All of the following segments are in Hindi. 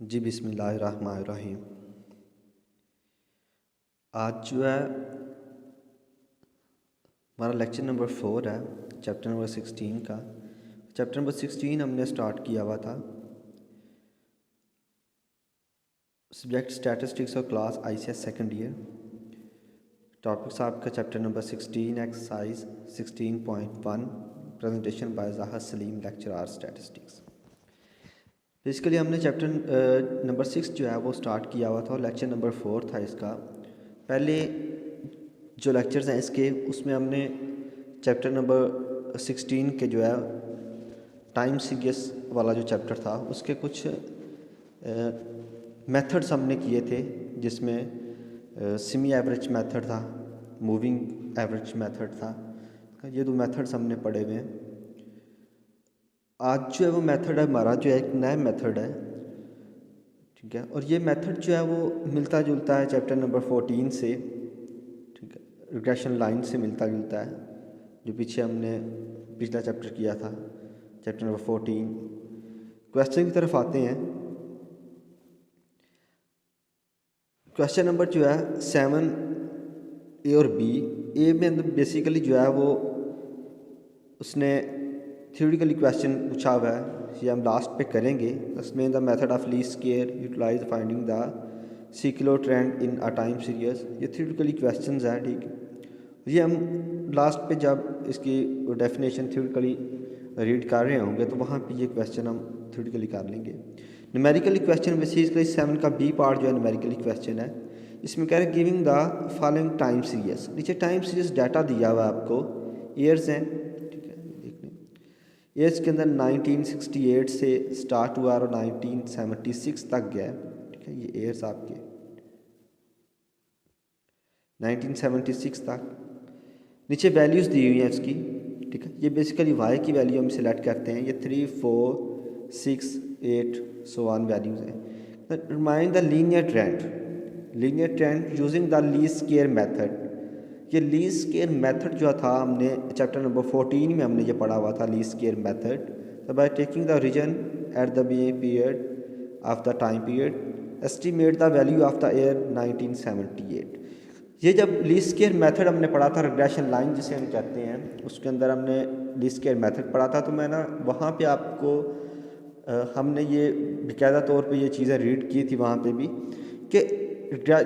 जी बिस्मिल्लाहिर्रहमानिर्रहीम। आज जो है हमारा लेक्चर नंबर 4 है, चैप्टर नंबर 16 का। चैप्टर नंबर 16 हमने स्टार्ट किया हुआ था सब्जेक्ट स्टैटिस्टिक्स और class ICS second year. Topics आपका chapter number 16 exercise 16.1 presentation by Zahar Salim lecturer statistics. Basically हमने चैप्टर नंबर 6 जो है वो स्टार्ट किया हुआ था और लेक्चर नंबर 4 था इसका। पहले जो लेक्चर्स हैं इसके उसमें हमने चैप्टर नंबर 16 के जो है टाइम सीरीज वाला जो चैप्टर था उसके कुछ मेथड्स हमने किए थे, जिसमें सेमी एवरेज मेथड था, मूविंग एवरेज मेथड था। ये दो मेथड्स हमने पढ़े हुए हैं। आज जो है वो मेथड है हमारा जो है एक नया मेथड है, ठीक है। और ये मेथड जो है वो मिलता जुलता है चैप्टर नंबर 14 से, ठीक है, रिग्रेशन लाइन से मिलता जुलता है, जो पीछे हमने पिछला चैप्टर किया था, चैप्टर नंबर 14। क्वेश्चन की तरफ आते हैं। क्वेश्चन नंबर जो है 7 ए और बी। ए में अंदर बेसिकली जो है वो उसने थ्योरेटिकली क्वेश्चन पूछा हुआ है, ये हम लास्ट पे करेंगे। उसमें the method of least square utilize finding the secular trend in a time series. ये थ्योरेटिकली क्वेश्चंस है, ठीक है। ये हम लास्ट पे जब इसकी डेफिनेशन थ्योरेटिकली रीड कर रहे होंगे तो वहाँ पे ये क्वेश्चन हम थ्योरेटिकली कर लेंगे। न्यूमेरिकली क्वेश्चन बेसिकली 7 का बी पार्ट जो है न्यूमेरिकली क्वेश्चन है। इसमें कह रहे हैं giving the following time series. नीचे टाइम सीरीज डाटा दिया हुआ है आपको, ईयर्स हैं, ठीक है। देख लें ईयर्स के अंदर 1968 से स्टार्ट हुआ और 1976 तक गया है, ठीक है। ये ईयर्स आपके 1976 तक। नीचे वैल्यूज़ दी हुई हैं इसकी, ठीक है। ये बेसिकली वाई की वैल्यू हम सिलेक्ट करते हैं। ये 3, 4, 6, 8 सो ऑन वैल्यूज़ हैं। Remind the linear trend using the least square method. ये लीस्ट स्क्वायर मेथड जो था हमने चैप्टर नंबर 14 में हमने ये पढ़ा हुआ था, लीस्ट स्क्वायर मेथड। तो by taking the region at the B period of the time period estimate the value of the year 1978। ये जब लीस्ट स्क्वायर मेथड हमने पढ़ा था, रिग्रेशन लाइन जिसे हम कहते हैं, उसके अंदर हमने लीस्ट स्क्वायर मेथड पढ़ा था। तो मैं ना वहाँ पे आपको हमने ये बाकायदा तौर पे ये चीज़ें रीड की थी वहाँ पे भी, कि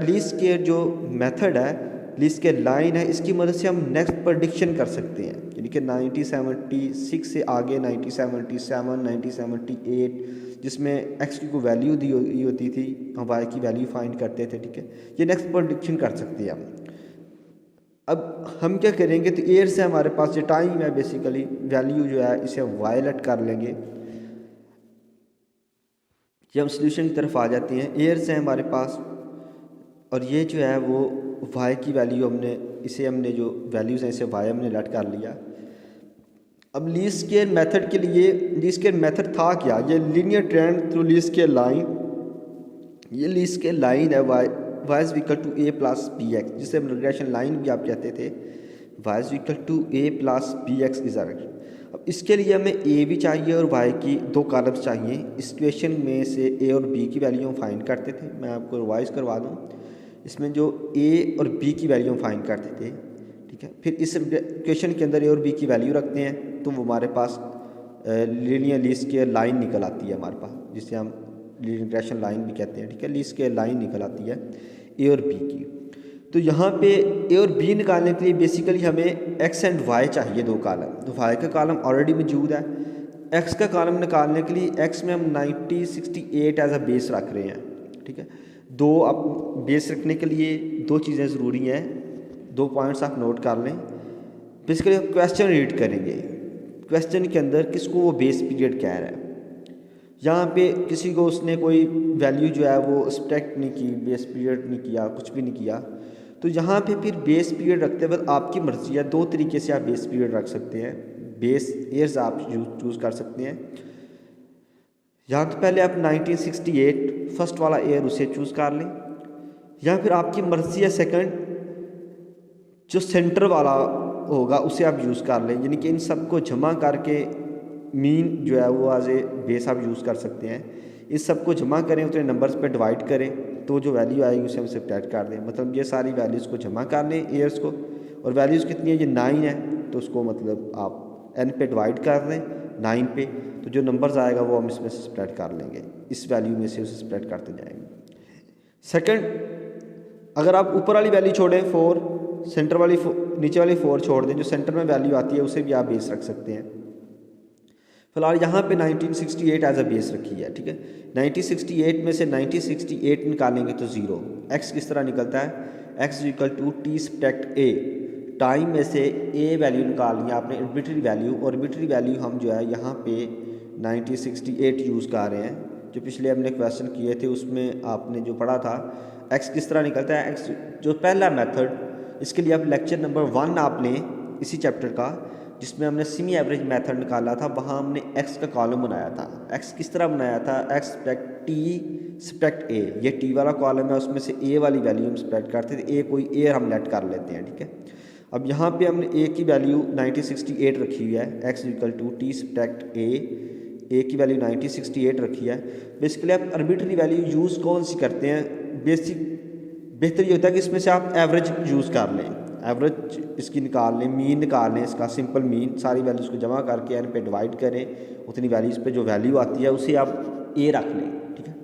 लीस्ट स्क्वायर जो मेथड है, लीस्ट स्क्वायर लाइन है, इसकी मदद से हम नेक्स्ट प्रेडिक्शन कर सकते हैं। यानी कि 1976 से आगे 1977, 1978 जिसमें एक्स की कोई वैल्यू दी होती थी, हम वाई की वैल्यू फाइंड करते थे, ठीक है। ये नेक्स्ट प्रेडिक्शन कर सकते हैं हम। अब हम क्या करेंगे, तो ईयर से हमारे पास जो टाइम है बेसिकली वैल्यू जो है इसे वायलेट कर लेंगे। जब हम सोल्यूशन की तरफ आ जाते हैं, ईयर्स हैं हमारे पास और ये जो है वो वाई की वैल्यू हमने जो वैल्यूज़ हैं इसे वाई हमने लेट कर लिया। अब लीस्ट स्क्वायर मेथड के लिए लीस्ट स्क्वायर मेथड था क्या, ये linear trend through least square line. ये लीस्ट स्क्वायर लाइन है Y is equal to A plus B X, जिसे हम रिग्रेशन लाइन भी आप कहते थे। Y is equal to A plus B X is R. अब इसके लिए हमें ए भी चाहिए और वाई की 2 कॉलम्स चाहिए। इस इक्वेशन में से ए और बी की वैल्यू हम फाइंड करते थे। मैं आपको रिवाइज करवा दूँ, इसमें जो ए और बी की वैल्यू हम फाइंड करते थे, ठीक है। फिर इस इक्वेशन के अंदर ए और बी की वैल्यू रखते हैं तो वो हमारे पास लीनियर लीस्ट स्क्वायर लाइन निकल आती है हमारे पास, जिसे हम रिग्रेशन लाइन भी कहते हैं, ठीक है। लीस्ट स्क्वायर लाइन निकल आती है ए और बी की। तो यहाँ पे ए और बी निकालने के लिए बेसिकली हमें एक्स एंड वाई चाहिए 2 कॉलम। तो वाई का कॉलम ऑलरेडी मौजूद है। एक्स का कॉलम निकालने के लिए एक्स में हम 1968 एज अ बेस रख रहे हैं, ठीक है। दो अब बेस रखने के लिए 2 चीज़ें ज़रूरी हैं, 2 पॉइंट्स आप नोट कर लें। बेसिकली हम क्वेश्चन रीड करेंगे, क्वेश्चन के अंदर किसको वो बेस पीरियड कह रहा है। यहाँ पे किसी को उसने कोई वैल्यू जो है वो एक्सपेक्ट नहीं की, बेस पीरियड नहीं किया, कुछ भी नहीं किया। तो यहाँ पे फिर बेस पीरियड रखते वक्त आपकी मर्जी है, 2 तरीके से आप बेस पीरियड रख सकते हैं। बेस ईयर्स आप चूज़ कर सकते हैं। यहाँ तो पहले आप 1968 फर्स्ट वाला ईयर उसे चूज़ कर लें, या फिर आपकी मर्जी है सेकंड जो सेंटर वाला होगा उसे आप यूज़ कर लें। यानी कि इन सबको जमा करके मीन जो है वो एज ए बेस आप यूज़ कर सकते हैं। इस सब को जमा करें, उतने नंबर्स पे डिवाइड करें, तो जो वैल्यू आएगी उसे हम सब्ट्रैक्ट कर दें। मतलब ये सारी वैल्यूज़ को जमा कर लें एयर्स को, और वैल्यूज़ कितनी है, ये 9 है, तो उसको मतलब आप n पे डिवाइड कर दें 9 पे, तो जो नंबर्स आएगा वो हम इसमें से सब्ट्रैक्ट कर लेंगे, इस वैल्यू में से उसे सब्ट्रैक्ट करते जाएंगे। सेकंड, अगर आप ऊपर वाली वैल्यू छोड़ें 4, सेंटर वाली नीचे वाली 4 छोड़ दें, जो सेंटर में वैल्यू आती है उसे भी आप बेस रख सकते हैं। फिलहाल यहाँ पे 1968 एज अ बेस रखी है, ठीक है। 1968 में से 1968 निकालेंगे तो 0, x किस तरह निकलता है, x equal to T subtract a, time में से a वैल्यू निकालनी है आपने, आर्बिट्री वैल्यू, और आर्बिट्री वैल्यू हम जो है यहाँ पे 1968 यूज़ कर रहे हैं। जो पिछले हमने क्वेश्चन किए थे उसमें आपने जो पढ़ा था x किस तरह निकलता है, x जो पहला मेथड, इसके लिए आप लेक्चर नंबर 1 आप लें इसी चैप्टर का, जिसमें हमने सेमी एवरेज मेथड निकाला था, वहाँ हमने x का कॉलम बनाया था। x किस तरह बनाया था, x subtract t subtract a, ये t वाला कॉलम है, उसमें से a वाली वैल्यू हम सब्ट्रैक्ट करते थे, a कोई a हम लेट कर लेते हैं, ठीक है। अब यहाँ पे हमने a की वैल्यू 1968 रखी हुई है, x equal to T subtract a की वैल्यू 1968 रखी है। बेसिकली आप आर्बिट्री वैल्यू यूज़ कौन सी करते हैं, बेहतर ये होता है कि इसमें से आप एवरेज यूज़ कर लें, एवरेज इसकी निकाल लें, मीन निकाल लें, इसका सिंपल मीन, सारी वैल्यूज़ को जमा करके n पे डिवाइड करें, उतनी वैल्यूज़ पे जो वैल्यू आती है उसे आप a रख लें, ठीक है।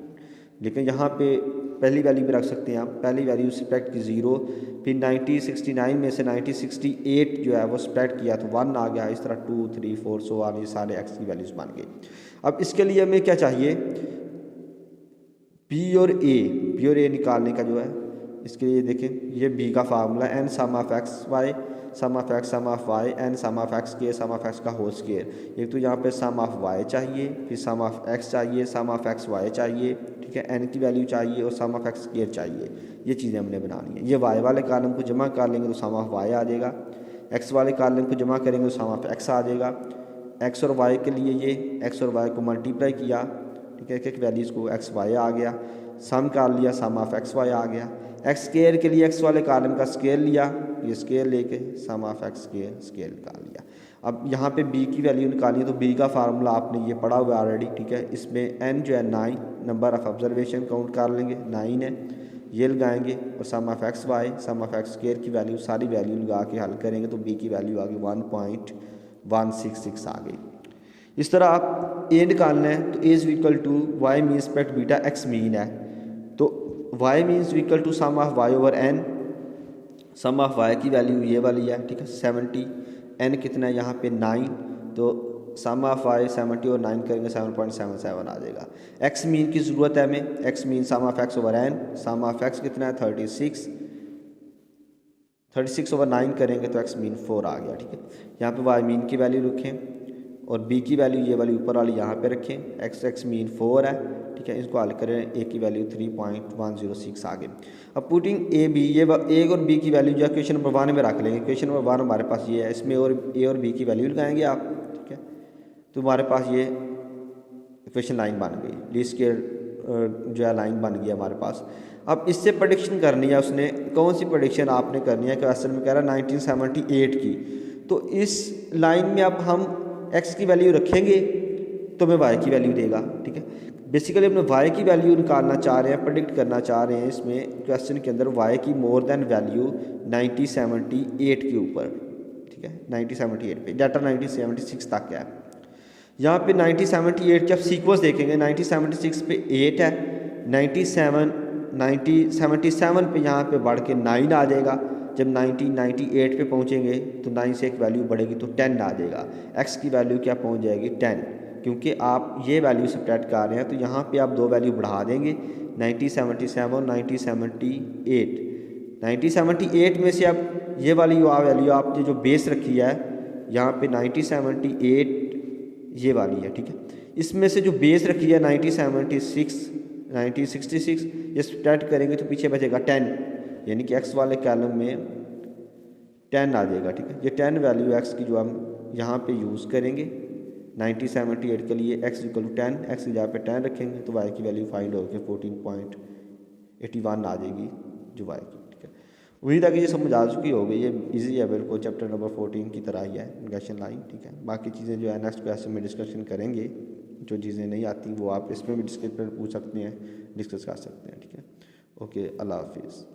लेकिन यहाँ पे पहली वैल्यू भी रख सकते हैं आप, पहली वैल्यू सब्ट्रैक्ट की 0, फिर 1969 में से 1968 जो है वो सब्ट्रैक्ट किया तो 1 आ गया, इस तरह 2 3 4 सो ऑन, ये सारे x की वैल्यूज़ बन गई। अब इसके लिए हमें क्या चाहिए, b और a निकालने का जो है, इसके लिए देखें ये b का formula n sum of x y sum of x sum of y n sum of x के सम ऑफ x का होल स्क्वायर। एक तो यहाँ पे सम ऑफ y चाहिए, फिर सम ऑफ x चाहिए, सम ऑफ x y चाहिए, ठीक है, n की वैल्यू चाहिए और सम ऑफ x स्क्वायर चाहिए। ये चीज़ें हमने बनानी है। ये y वाले कॉलम को जमा कर लेंगे तो सम ऑफ y आ जाएगा, x वाले कॉलम को जमा करेंगे तो सम ऑफ x आ जाएगा। x और y के लिए ये x और y को मल्टीप्लाई किया, ठीक है, एक वैल्यूज़ को x y आ गया, सम कर लिया, सम ऑफ x y आ गया। एक्स स्क्वायर के लिए x वाले कॉलम का स्क्वायर लिया, ये स्क्वायर लेके सम ऑफ x स्क्वायर निकाल लिया। अब यहाँ पे b की वैल्यू निकालनी है तो b का फार्मूला आपने ये पढ़ा हुआ है ऑलरेडी, ठीक है। इसमें n जो है 9, नंबर ऑफ ऑब्जर्वेशन काउंट कर लेंगे 9 है, ये लगाएंगे और sum of x y sum of x square की वैल्यू, सारी वैल्यू लगा के हल करेंगे तो b की वैल्यू आ गई 1.166 आ गई। इस तरह आप a निकालना है तो a is equal to y mean subtract beta x mean है, तो y means equal to sum of y over n, sum of y की वैल्यू ये वाली है, ठीक है 70, n कितना है यहाँ पे 9, तो सम ऑफ y 70 और 9 करेंगे 7.77 आ जाएगा। x मीन की ज़रूरत है हमें, x mean sum of x over n, sum of x कितना है 36 ओवर 9 करेंगे तो x मीन 4 आ गया, ठीक है। यहाँ पे y मीन की वैल्यू रखें और b की वैल्यू ये वाली ऊपर वाली यहाँ पे रखें, x मीन 4 है, ठीक है। इसको हल करें, a की वैल्यू 3.106 आ गई। अब पुटिंग a b, ये a और b की वैल्यू जो है क्वेश्चन नंबर 1 में रख लेंगे। क्वेश्चन नंबर 1 हमारे पास ये है, इसमें और a और b की वैल्यू लगाएंगे आप, ठीक है। तो हमारे पास ये इक्वेशन लाइन बन गई, लीस्ट स्क्वायर जो है लाइन बन गई हमारे पास। अब इससे प्रेडिक्शन करनी है उसने, कौन सी प्रेडिक्शन आपने करनी है, क्वेश्चन में कह रहा है 1978 की, तो इस लाइन में अब हम x की वैल्यू रखेंगे तो हमें y की वैल्यू देगा, ठीक है। बेसिकली हमने y की वैल्यू निकालना चाह रहे हैं, प्रेडिक्ट करना चाह रहे हैं इसमें क्वेश्चन के अंदर y की मोर देन वैल्यू 1978 के ऊपर, ठीक है, 1978 पे, डाटा 1976 तक है। यहाँ पे 1978 जब सीक्वेंस देखेंगे 1976 पे 8 है, 1977 पे यहाँ पे बढ़ के 9 आ जाएगा। जब 1998 पे पहुँचेंगे तो 9 से एक वैल्यू बढ़ेगी तो 10 आ जाएगा। x की वैल्यू क्या पहुँच जाएगी 10, क्योंकि आप ये वैल्यू सब्ट्रैक्ट कर रहे हैं तो यहाँ पे आप 2 वैल्यू बढ़ा देंगे 1977 1978। 1978 में से अब ये वाली वैल्यू आपने जो बेस रखी है यहाँ पे 1978 ये वाली है, ठीक है। इसमें से जो बेस रखी है 1966 ये सब्ट्रैक्ट करेंगे तो पीछे बचेगा 10, यानी कि x वाले कॉलम में 10 आ जाएगा, ठीक है। ये 10 वैल्यू x की जो हम यहाँ पे यूज़ करेंगे 1978 के लिए, x इक्वल टू 10, x की जगह पे 10 रखेंगे तो y की वैल्यू फाइंड होकर 14.81 आ जाएगी जो y की, ठीक है। उम्मीद है कि ये समझ आ चुकी होगी, ये इजी है बिल्कुल, चैप्टर नंबर 14 की तरह ही है नेगेशन लाइन, ठीक है। बाकी चीज़ें जो है नेक्स्ट क्लास में डिस्कशन करेंगे जो चीज़ें नहीं आती वो आप इसमें भी डिस्कस कर पूछ सकते हैं, डिस्कस कर सकते हैं। ठीक है, ओके, अल्लाह हाफिज़।